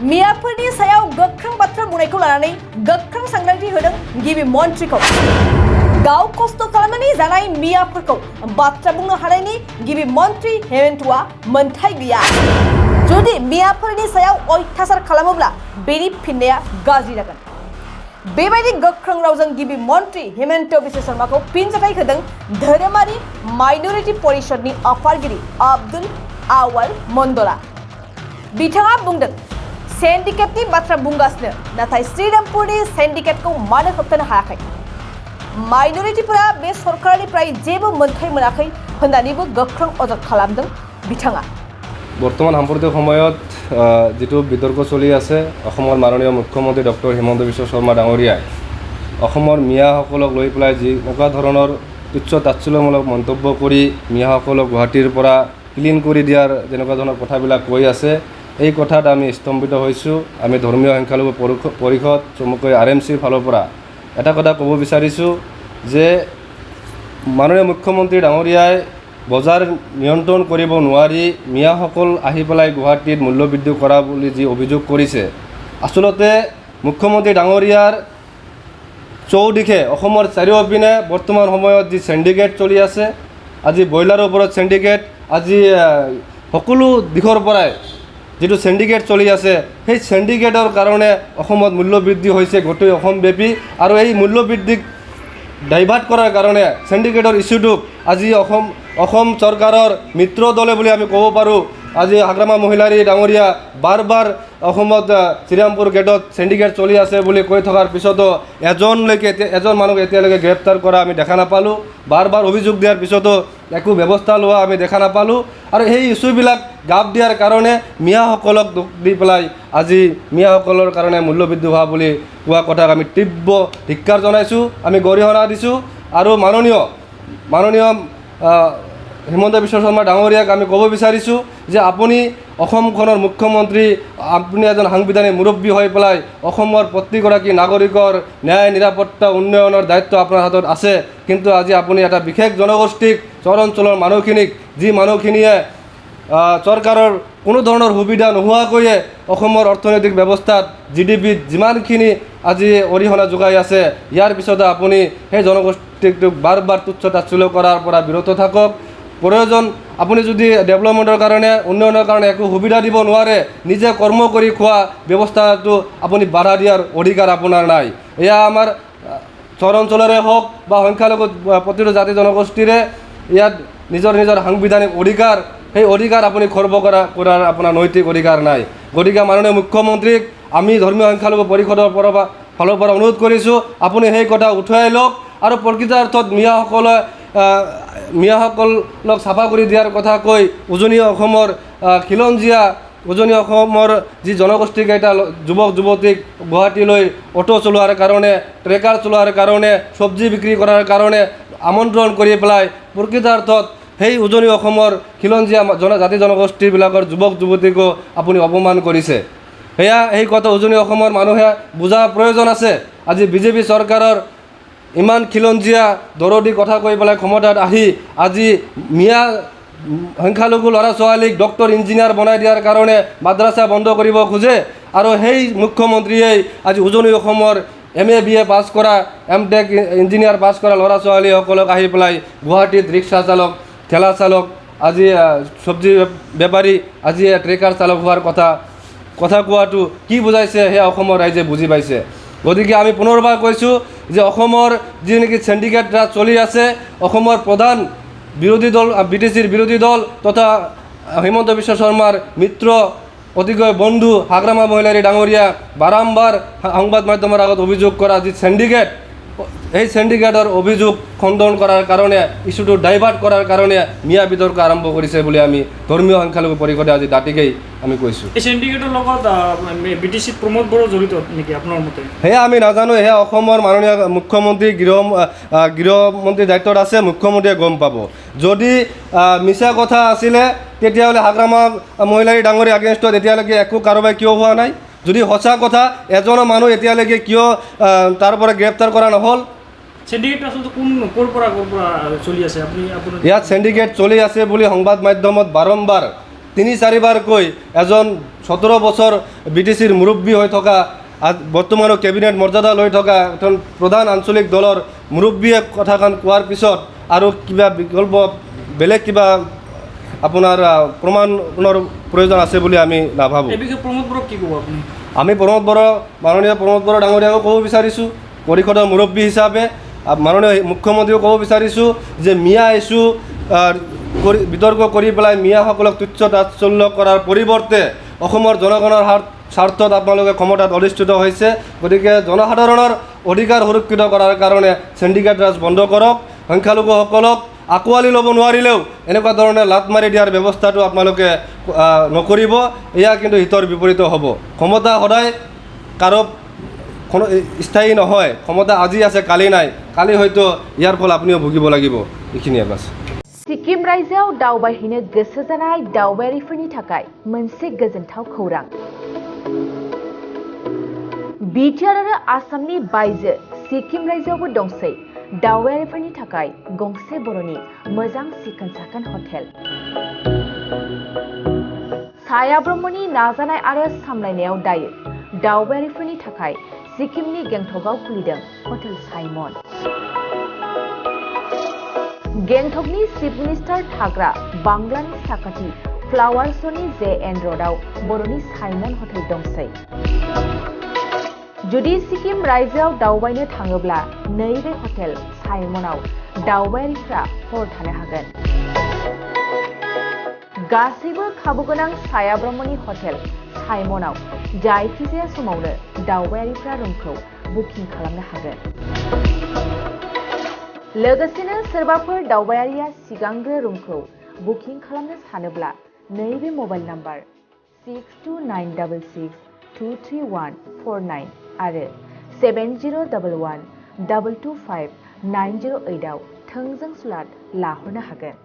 मियाफोरनि सायाव गोख्रों बाथ्रा बुंनायखौ लानानै गोख्रों सांग्रांथि होदों गिबि मन्थ्रिखौ गाव खस्थ' खालामनानै जानाय मियाफोरखौ बाथ्रा बुंनो हानायनि गिबि मन्थ्रि हेमन्तआ मोनथाय गैया जुदि मियाफोरनि सायाव अयथासार खालामोब्ला बेनि फिननाया गाज्रि जागोन बेबायदि गोख्रों रावजों गिबि मन्थ्रि हेमन्त बिश्व शर्माखौ फिनजाथाय होदों धोरोमारि माइनरिटि परिषदनि आफादगिरि आब्दुल आवाल मन्दला बिथाङा बुंदों सिन्डिकेटनि बाथ्रा बुंगासिनो नाथाय श्रीरामपुरनि सिन्डिकेटखौ मानो होबथानो हायाखै माइनरिटिफोरा बे सरकारनिफ्राय जेबो मोनथाय मोनाखै होननानैबो गोख्रों अजद खालामदों बिथाङा বৰ্তমান সাম্প্ৰতিক সময়ত যেটো বিতৰ্ক চলি আছে অসমৰ মাননীয় মুখ্যমন্ত্ৰী ডক্টৰ হিমন্ত বিশ্ব শৰ্মা ডাঙৰীয়াই অসমৰ মিয়াসকলক লৈ পেলাই যি এনেকুৱা ধৰণৰ তুচ্ছ তাচ্ছিল্যমূলক মন্তব্য কৰি মিয়াসকলক গুৱাহাটীৰ পৰা ক্লিন কৰি দিয়াৰ যেনেকুৱা ধৰণৰ কথাবিলাক কৈ আছে এই কথাত আমি স্তম্ভিত হৈছোঁ আমি ধৰ্মীয় সংখ্যালঘু পৰিষদ চমুকৈ RMCৰ ফালৰ পৰা এটা কথা ক'ব বিচাৰিছোঁ যে মাননীয় মুখ্যমন্ত্ৰী ডাঙৰীয়াই বজাৰ নিয়ন্ত্ৰণ কৰিব নোৱাৰি মিয়াসকল আহি পেলাই গুৱাহাটীত মূল্যবৃদ্ধি কৰা বুলি যি অভিযোগ কৰিছে আচলতে মুখ্যমন্ত্ৰী ডাঙৰীয়াৰ চৌদিশে অসমৰ চাৰিওপিনে বৰ্তমান সময়ত যি সিন্ডিকেট চলি আছে আজি ব্ৰইলাৰৰ ওপৰত সিন্ডিকেট আজি সকলো দিশৰ পৰাই যেটো সিন্ডিকেট চলি আছে সেই সিন্ডিকেটৰ কাৰণে অসমত মূল্যবৃদ্ধি হৈছে গোটেই অসমব্যাপী আৰু এই মূল্যবৃদ্ধিক ডাইভাৰ্ট কৰাৰ কাৰণে সিন্ডিকেটৰ ইস্যুটোক আজি অসম চৰকাৰৰ মিত্ৰ দলে বুলি আমি ক'ব পাৰোঁ আজি হাগ্ৰামা মহিলাৰী ডাঙৰীয়া বাৰ অসমত শ্ৰীৰামপুৰ গেটত সিন্ডিকেট চলি আছে বুলি কৈ থকাৰ পিছতো এজন মানুহক এতিয়ালৈকে গ্ৰেপ্তাৰ কৰা আমি দেখা নাপালোঁ বাৰ অভিযোগ দিয়াৰ পিছতো একো ব্যৱস্থা লোৱা আমি দেখা নাপালোঁ আৰু সেই ইস্যুবিলাক গাপ দিয়াৰ কাৰণে মিয়াসকলক দুখ দি পেলাই আজি মিয়াসকলৰ কাৰণে মূল্যবৃদ্ধি হোৱা বুলি কোৱা কথাক আমি তীব্ৰ ধিক্কাৰ জনাইছোঁ আমি গৰিহণা দিছোঁ আৰু মাননীয় হিমন্ত বিশ্ব শৰ্মা ডাঙৰীয়াক আমি ক'ব বিচাৰিছোঁ যে আপুনি অসমখনৰ মুখ্যমন্ত্ৰী আপুনি এজন সাংবিধানিক মুৰব্বী হৈ পেলাই অসমৰ প্ৰতিগৰাকী নাগৰিকৰ ন্যায় নিৰাপত্তা উন্নয়নৰ দায়িত্ব আপোনাৰ হাতত আছে কিন্তু আজি আপুনি এটা বিশেষ জনগোষ্ঠীক চৰ অঞ্চলৰ মানুহখিনিক যি মানুহখিনিয়ে চৰকাৰৰ কোনো ধৰণৰ সুবিধা নোহোৱাকৈয়ে অসমৰ অৰ্থনৈতিক ব্যৱস্থাত GDPত যিমানখিনি আজি অৰিহণা যোগাই আছে ইয়াৰ পিছতে আপুনি সেই জনগোষ্ঠীটোক বাৰ তুচ্ছ তাচ্ছিল্য কৰাৰ পৰা বিৰত থাকক প্ৰয়োজন আপুনি যদি ডেভেলপমেণ্টৰ কাৰণে উন্নয়নৰ কাৰণে একো সুবিধা দিব নোৱাৰে নিজে কৰ্ম কৰি খোৱা ব্যৱস্থাটো আপুনি বাধা দিয়াৰ অধিকাৰ আপোনাৰ নাই এয়া আমাৰ চৰ অঞ্চলৰে হওক বা সংখ্যালঘু প্ৰতিটো জাতি জনগোষ্ঠীৰে ইয়াত নিজৰ সাংবিধানিক অধিকাৰ সেই অধিকাৰ আপুনি খৰ্ব কৰাৰ আপোনাৰ নৈতিক অধিকাৰ নাই গতিকে মাননীয় মুখ্যমন্ত্ৰীক আমি ধৰ্মীয় সংখ্যালঘু পৰিষদৰ ফালৰ পৰা অনুৰোধ কৰিছোঁ আপুনি সেই কথা উঠাই লওক আৰু প্ৰকৃতাৰ্থত মিয়াসকলক চাফা কৰি দিয়াৰ কথা কৈ উজনি অসমৰ খিলঞ্জীয়া উজনি অসমৰ যি জনগোষ্ঠীকেইটা যুৱক যুৱতীক গুৱাহাটীলৈ অটো চলোৱাৰ কাৰণে ট্ৰেকাৰ চলোৱাৰ কাৰণে চব্জি বিক্ৰী কৰাৰ কাৰণে আমন্ত্ৰণ কৰি পেলাই প্ৰকৃতাৰ্থত সেই উজনি অসমৰ খিলঞ্জীয়া জাতি জনগোষ্ঠীবিলাকৰ যুৱক যুৱতীকো আপুনি অপমান কৰিছে সেয়া এই কথা উজনি অসমৰ মানুহে বুজা প্ৰয়োজন আছে আজি বিজেপি চৰকাৰৰ ইমান খিলঞ্জীয়া দৰদী কথা কৈ পেলাই ক্ষমতাত আহি আজি মিয়া সংখ্যালঘু ল'ৰা ছোৱালীক ডক্টৰ ইঞ্জিনিয়াৰ বনাই দিয়াৰ কাৰণে মাদ্ৰাছা বন্ধ কৰিব খোজে আৰু সেই মুখ্যমন্ত্ৰীয়ে আজি উজনি অসমৰ MA BA পাছ কৰা MTech ইঞ্জিনিয়াৰ পাছ কৰা ল'ৰা ছোৱালীসকলক আহি পেলাই গুৱাহাটীত ৰিক্সা চালক ঠেলা চালক আজি চব্জি বেপাৰী আজি ট্ৰেকাৰ চালক হোৱাৰ কথা কোৱাটো কি বুজাইছে সেয়া অসমৰ ৰাইজে বুজি পাইছে গতিকে আমি পুনৰবাৰ কৈছোঁ যে অসমৰ যি নেকি সিন্ডিকেট ৰাজ চলি আছে অসমৰ প্ৰধান বিৰোধী দল BTCৰ বিৰোধী দল তথা হিমন্ত বিশ্ব শৰ্মাৰ মিত্ৰ অতিকৈ বন্ধু হাগ্ৰামা মহিলাৰী ডাঙৰীয়া বাৰম্বাৰ সংবাদ মাধ্যমৰ আগত অভিযোগ কৰা যি সিন্ডিকেট এই সিন্ডিকেটৰ অভিযোগ খণ্ডন কৰাৰ কাৰণে ইস্যুটো ডাইভাৰ্ট কৰাৰ কাৰণে মিয়া বিতৰ্ক আৰম্ভ কৰিছে বুলি আমি ধৰ্মীয় সংখ্যালঘু পৰিষদে আজি দাঁতিকেই আমি কৈছোঁ এই সিন্ডিকেটৰ লগত BTC প্ৰমোদ বড়ো জড়িত নেকি আপোনাৰ মতে সেয়া আমি নাজানো সেয়া অসমৰ মাননীয় মুখ্যমন্ত্ৰী গৃহমন্ত্ৰীৰ দায়িত্বত আছে মুখ্যমন্ত্ৰীয়ে গম পাব যদি মিছা কথা আছিলে তেতিয়াহ'লে হাগ্ৰামা মহিলাৰী ডাঙৰীৰ এগেইনষ্টত এতিয়ালৈকে একো কাৰোবাৰ কিয় হোৱা নাই যদি সঁচা কথা এজনো মানুহ এতিয়ালৈকে কিয় তাৰ পৰা গ্ৰেপ্তাৰ কৰা নহ'ল সিন্ডিকেট আসলে কোন পৰা চলি আছে আপুনি ইয়াত সিন্ডিকেট চলি আছে বুলি সংবাদ মাধ্যমত বাৰম্বাৰ তিনি-চাৰিবাৰকৈ এজন 17 বছৰ BTCৰ মুৰব্বী হৈ থকা বৰ্তমানো কেবিনেট মৰ্যাদা লৈ থকা এজন প্ৰধান আঞ্চলিক দলৰ মুৰব্বীয়ে কথাখন কোৱাৰ পিছত আৰু কিবা বিকল্প বেলেগ কিবা আপোনাৰ প্ৰমাণৰ প্ৰয়োজন আছে বুলি আমি নাভাবোঁ। এই বিষয়ে প্ৰমোদ বড়োক কি ক'ব আপুনি? আমি মাননীয় প্ৰমোদ বড়ো ডাঙৰীয়াকো ক'ব বিচাৰিছোঁ, পৰিষদৰ মুৰব্বী হিচাপে মাননীয় মুখ্যমন্ত্ৰীও ক'ব বিচাৰিছোঁ যে মিয়া ইছ্যু বিতৰ্ক কৰি পেলাই মিয়াসকলক তুচ্ছ তাচ্ছল্য কৰাৰ পৰিৱৰ্তে অসমৰ জনগণৰ স্বাৰ্থত আপোনালোকে ক্ষমতাত অধিষ্ঠিত হৈছে। গতিকে জনসাধাৰণৰ অধিকাৰ সুৰক্ষিত কৰাৰ কাৰণে চিণ্ডিকেট ৰাজ বন্ধ কৰক, সংখ্যালঘুসকলক আঁকোৱালি ল'ব নোৱাৰিলেও এনেকুৱা ধৰণে লাট মাৰি দিয়াৰ ব্যৱস্থাটো আপোনালোকে নকৰিব, এয়া কিন্তু হিতৰ বিপৰীত হ'ব। ক্ষমতা সদায় কাৰো স্থায়ী নহয়, ক্ষমতা আজি আছে কালি নাই, কালি হয়তো ইয়াৰ ফল আপুনিও ভুগিব লাগিব। এইখিনিয়ে বাছ। सिक्किम रायजोआव दावबायहैनो गोसो जानाय दावबायारिफोरनि थाखाय मोनसे गोजोनथाव खौरां। बिटिआर आरो आसामनि बायजो सिक्किम रायजोआवबो दंसै दावबायारिफोरनि थाखाय गंसे बर'नि मोजां सिखोन-साखोन हटेल। साया ब्रह्मनि नाजानाय आरो सामलायनायाव दायो दावबायारिफोरनि थाखाय सिक्किमनि गेंटकआव खुलिदों हटेल साइमन। गेंटकनि चिफ मिनिस्टार थाग्रा बांग्लानि साखाथि फ्लावार्सनि JN र'डआव बर'नि साइमन हटेल दंसै। जुदि सिक्किम रायजोआव दावबायनो थाङोब्ला नैबे हटेल साइमनआव दावबायारिफ्रा हर थानो हागोन। गासैबो खाबुगोनां साया ब्रह्मनि हटेल साइमनआव जायखिजाया समावनो दावबायारिफ्रा रुमखौ बुकिं खालामनो हागोन। लोगोसेनो सोरबाफोर दावबायारिया सिगांग्रो रुमखौ बुकिं खालामनो सानोब्ला नैबे मबाइल नाम्बार 6291623149 आरो 7011225908 आव थोंजों स्लट लाहरनो हागोन।